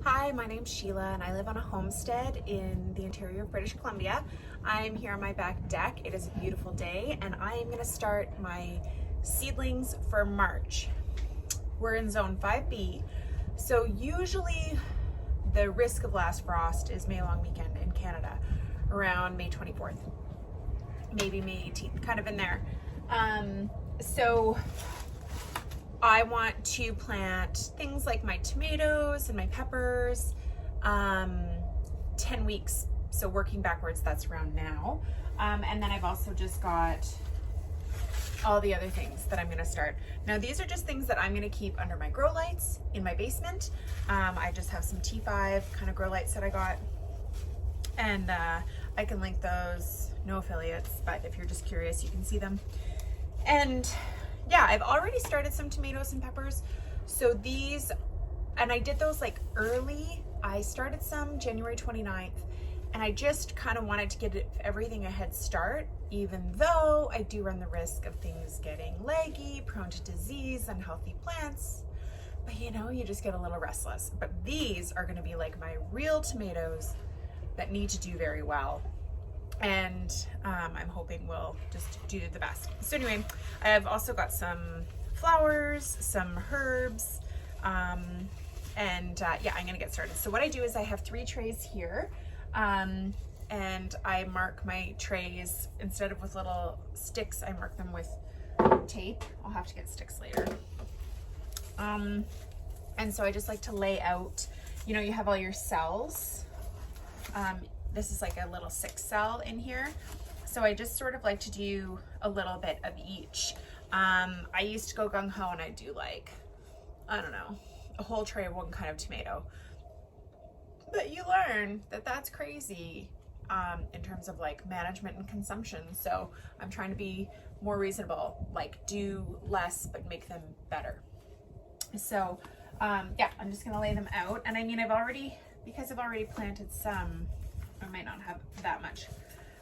Hi, my name's Sheila and I live on a homestead in the interior of British Columbia. I'm here on my back deck. It is a beautiful day and I am going to start my seedlings for March. We're in zone 5B, so usually the risk of last frost is May long weekend in Canada around May 24th, maybe May 18th, kind of in there. So I want to plant things like my tomatoes and my peppers, 10 weeks. So working backwards, that's around now. And then I've also just got all the other things that I'm gonna start. Now these are just things that I'm gonna keep under my grow lights in my basement. I just have some T5 kind of grow lights that I got. And I can link those, no affiliates, but if you're just curious, you can see them. And yeah, I've already started some tomatoes and peppers. So these, and I did those like early. I started some January 29th and I just kind of wanted to get everything a head start, even though I do run the risk of things getting leggy, prone to disease, unhealthy plants. But you know, you just get a little restless. But these are gonna be like my real tomatoes that need to do very well. And I'm hoping we'll just do the best. So anyway, I've also got some flowers, some herbs, and yeah, I'm gonna get started. So what I do is I have 3 trays here, and I mark my trays, instead of with little sticks, I mark them with tape. I'll have to get sticks later. And so I just like to lay out, you know, you have all your cells. This is like a little 6 cell in here. So I just sort of like to do a little bit of each. I used to go gung-ho and I do like, I don't know, a whole tray of one kind of tomato. But you learn that that's crazy in terms of like management and consumption. So I'm trying to be more reasonable, like do less, but make them better. So yeah, I'm just gonna lay them out. And I mean, because I've already planted some, I might not have that much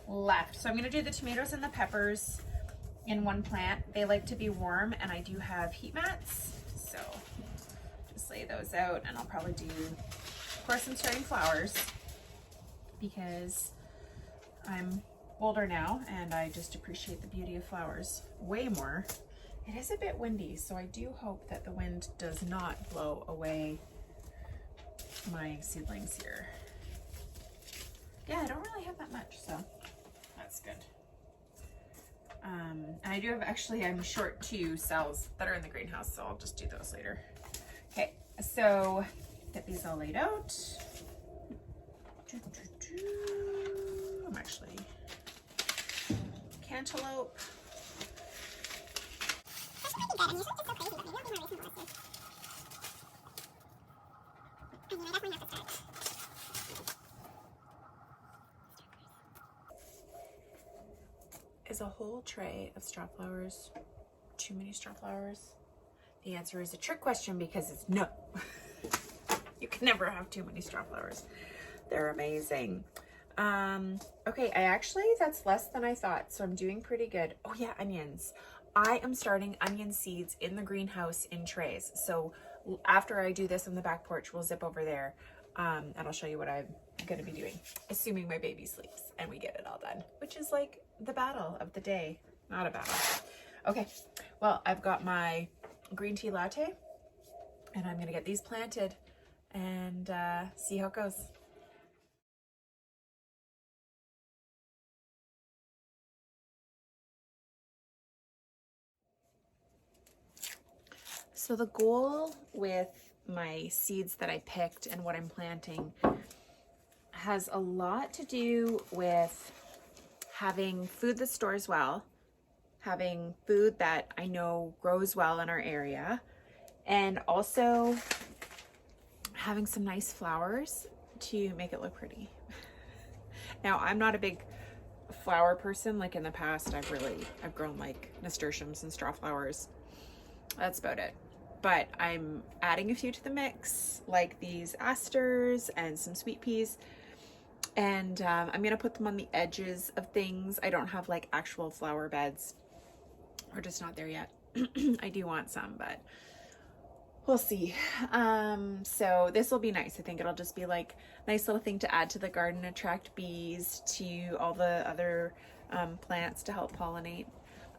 left. So I'm gonna do the tomatoes and the peppers in one plant. They like to be warm and I do have heat mats. So just lay those out and I'll probably do, of course I'm starting flowers because I'm older now and I just appreciate the beauty of flowers way more. It is a bit windy, so I do hope that the wind does not blow away my seedlings here. Yeah, I don't really have that much, so that's good. And I do have, actually, I'm short 2 cells that are in the greenhouse, so I'll just do those later. Okay, so get these all laid out. I'm actually cantaloupe. Is a whole tray of straw flowers too many straw flowers? The answer is a trick question because it's no. You can never have too many straw flowers. They're amazing. Okay, that's less than I thought, so I'm doing pretty good. Oh yeah, onions. I am starting onion seeds in the greenhouse in trays. So after I do this on the back porch, we'll zip over there and I'll show you what I'm gonna be doing, assuming my baby sleeps and we get it all done, which is like the battle of the day. Not a battle. Okay, well, I've got my green tea latte and I'm gonna get these planted and see how it goes. So the goal with my seeds that I picked and what I'm planting has a lot to do with having food that stores well, having food that I know grows well in our area, and also having some nice flowers to make it look pretty. Now, I'm not a big flower person. Like in the past, I've grown like nasturtiums and straw flowers. That's about it. But I'm adding a few to the mix, like these asters and some sweet peas. And I'm gonna put them on the edges of things. I don't have like actual flower beds. We're just not there yet. I do want some, but we'll see. So this will be nice. I think it'll just be like a nice little thing to add to the garden, attract bees, to all the other plants to help pollinate.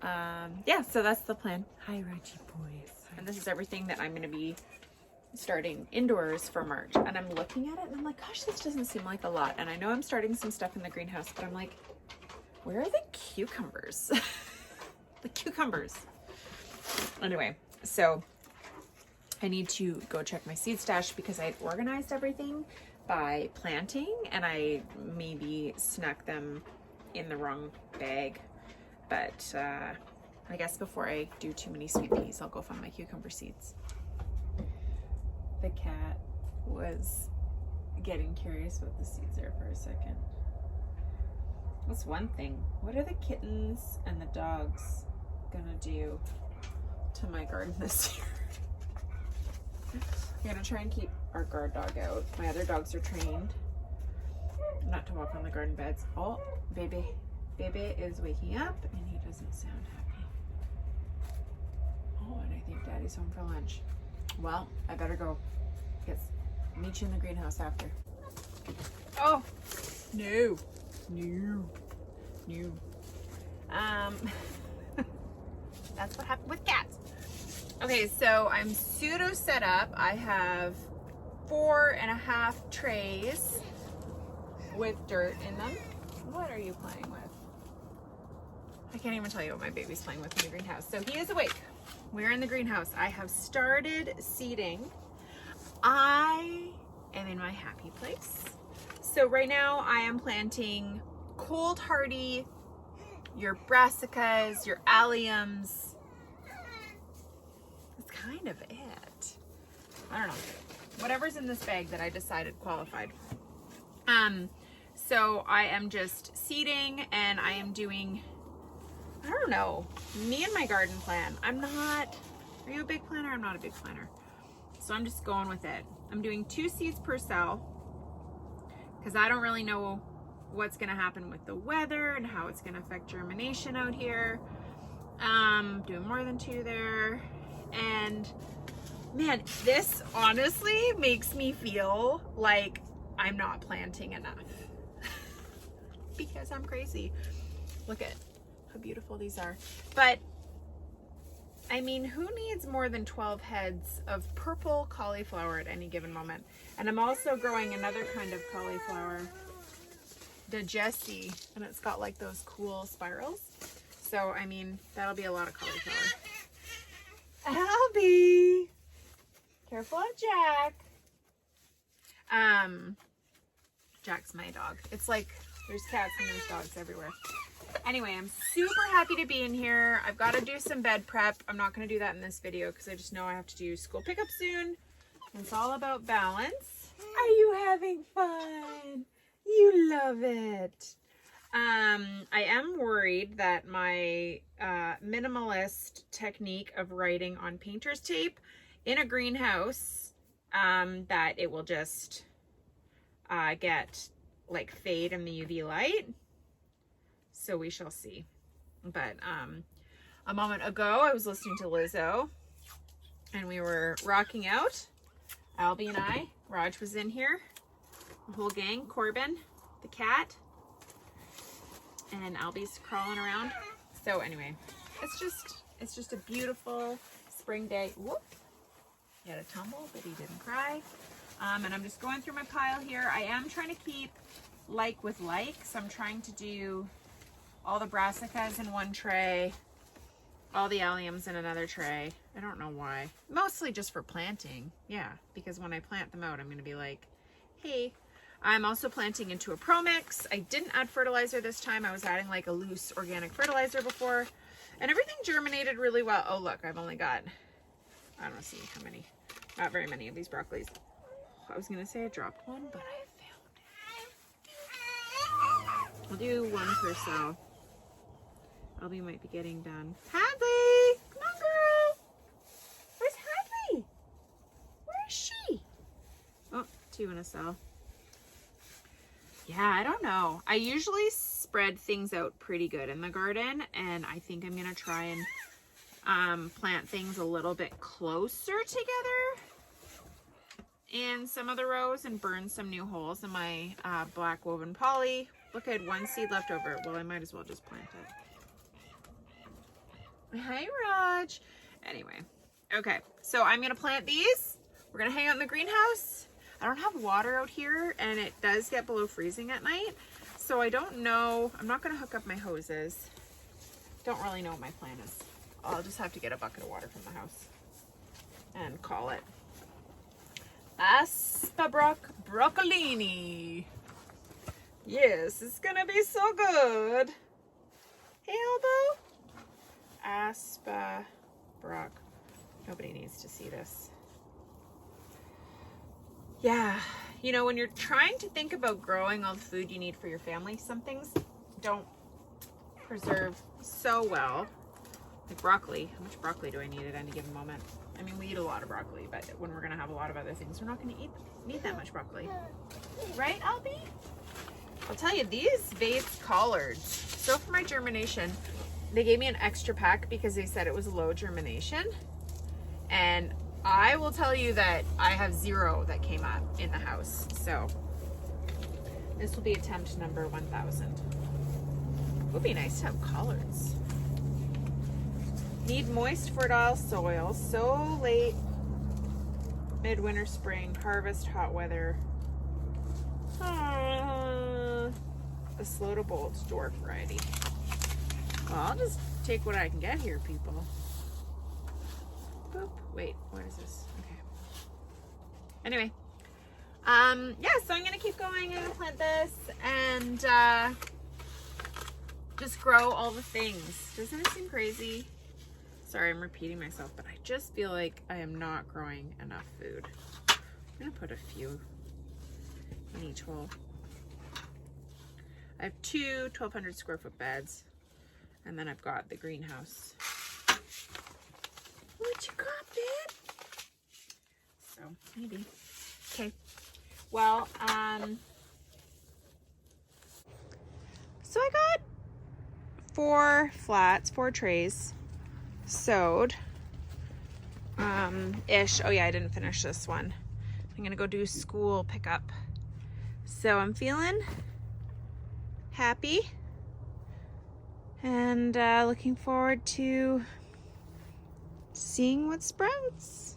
Yeah, so that's the plan. Hi, Reggie boys. And this is everything that I'm going to be starting indoors for March. And I'm looking at it and I'm like, gosh, this doesn't seem like a lot. And I know I'm starting some stuff in the greenhouse, but I'm like, where are the cucumbers? The cucumbers. Anyway, so I need to go check my seed stash because I organized everything by planting and I maybe snuck them in the wrong bag. But I guess before I do too many sweet peas, I'll go find my cucumber seeds. The cat was getting curious what the seeds are for a second. That's one thing. What are the kittens and the dogs gonna do to my garden this year? I'm gonna try and keep our guard dog out. My other dogs are trained not to walk on the garden beds. Oh, baby is waking up and he doesn't sound happy. Oh, and I think Daddy's home for lunch. Well, I better go. Yes, meet you in the greenhouse after. Oh, no. That's what happened with cats. Okay, so I'm pseudo set up. I have 4.5 trays with dirt in them. What are you playing with? I can't even tell you what my baby's playing with in the greenhouse. So he is awake. We're in the greenhouse. I have started seeding. I am in my happy place. So right now I am planting cold hardy, your brassicas, your alliums. That's kind of it. I don't know. Whatever's in this bag that I decided qualified. So I am just seeding and I am doing, I don't know, me and my garden plan. Are you a big planner? I'm not a big planner. So I'm just going with it. I'm doing 2 seeds per cell because I don't really know what's going to happen with the weather and how it's going to affect germination out here. Doing more than 2 there. And man, this honestly makes me feel like I'm not planting enough because I'm crazy. Look at how beautiful these are. But I mean, who needs more than 12 heads of purple cauliflower at any given moment? And I'm also growing another kind of cauliflower, the Jessie, and it's got like those cool spirals. So, I mean, that'll be a lot of cauliflower. Albie! Careful of Jack. Jack's my dog. It's like there's cats and there's dogs everywhere. Anyway, I'm super happy to be in here. I've got to do some bed prep. I'm not going to do that in this video because I just know I have to do school pickup soon. It's all about balance. Are you having fun? You love it. I am worried that my minimalist technique of writing on painter's tape in a greenhouse, that it will just get like fade in the UV light. So we shall see. But a moment ago, I was listening to Lizzo and we were rocking out. Albie and I, Raj was in here, the whole gang, Corbin, the cat, and Albie's crawling around. So anyway, it's just a beautiful spring day. Whoop, he had a tumble, but he didn't cry. And I'm just going through my pile here. I am trying to keep like with like, so I'm trying to do all the brassicas in one tray, all the alliums in another tray. I don't know why. Mostly just for planting. Yeah, because when I plant them out, I'm going to be like, hey. I'm also planting into a pro mix. I didn't add fertilizer this time. I was adding like a loose organic fertilizer before. And everything germinated really well. Oh, look, I've only got, I don't see how many. Not very many of these broccolis. I was going to say I dropped one, but I found it. I'll do 1 per cell. Albie might be getting done. Hadley! Come on, girl! Where's Hadley? Where is she? Oh, 2 in a cell. Yeah, I don't know. I usually spread things out pretty good in the garden, and I think I'm going to try and plant things a little bit closer together in some of the rows and burn some new holes in my black woven poly. Look, I had one seed left over. Well, I might as well just plant it. Hi, Raj. Anyway, okay, so I'm gonna plant these. We're gonna hang out in the greenhouse. I don't have water out here, and it does get below freezing at night, so I don't know. I'm not gonna hook up my hoses. Don't really know what my plan is. I'll just have to get a bucket of water from the house and call it Aspa broccolini. Yes, it's gonna be so good. Hey, Elbow. Aspa broc. Nobody needs to see this. Yeah, you know, when you're trying to think about growing all the food you need for your family, some things don't preserve so well. Like broccoli. How much broccoli do I need at any given moment? I mean, we eat a lot of broccoli, but when we're gonna have a lot of other things, we're not gonna need that much broccoli. Right, Albie? I'll tell you, these vase collards. So for my germination, they gave me an extra pack because they said it was low germination. And I will tell you that I have 0 that came up in the house. So this will be attempt number 1000. It would be nice to have collards. Need moist, fertile soil. So late, midwinter, spring, harvest, hot weather. A slow to bolt dwarf variety. Well, I'll just take what I can get here, people. Boop. Wait, what is this? Okay. Anyway, yeah, so I'm gonna keep going. I'm gonna plant this and just grow all the things. Doesn't it seem crazy? Sorry, I'm repeating myself, but I just feel like I am not growing enough food. I'm gonna put a few in each hole. I have 2 1,200 square foot beds, and then I've got the greenhouse. What you got, babe? So maybe. Okay. Well, so I got 4 flats, 4 trays sewed. Ish. Oh yeah, I didn't finish this one. I'm gonna go do school pickup. So I'm feeling happy and looking forward to seeing what sprouts.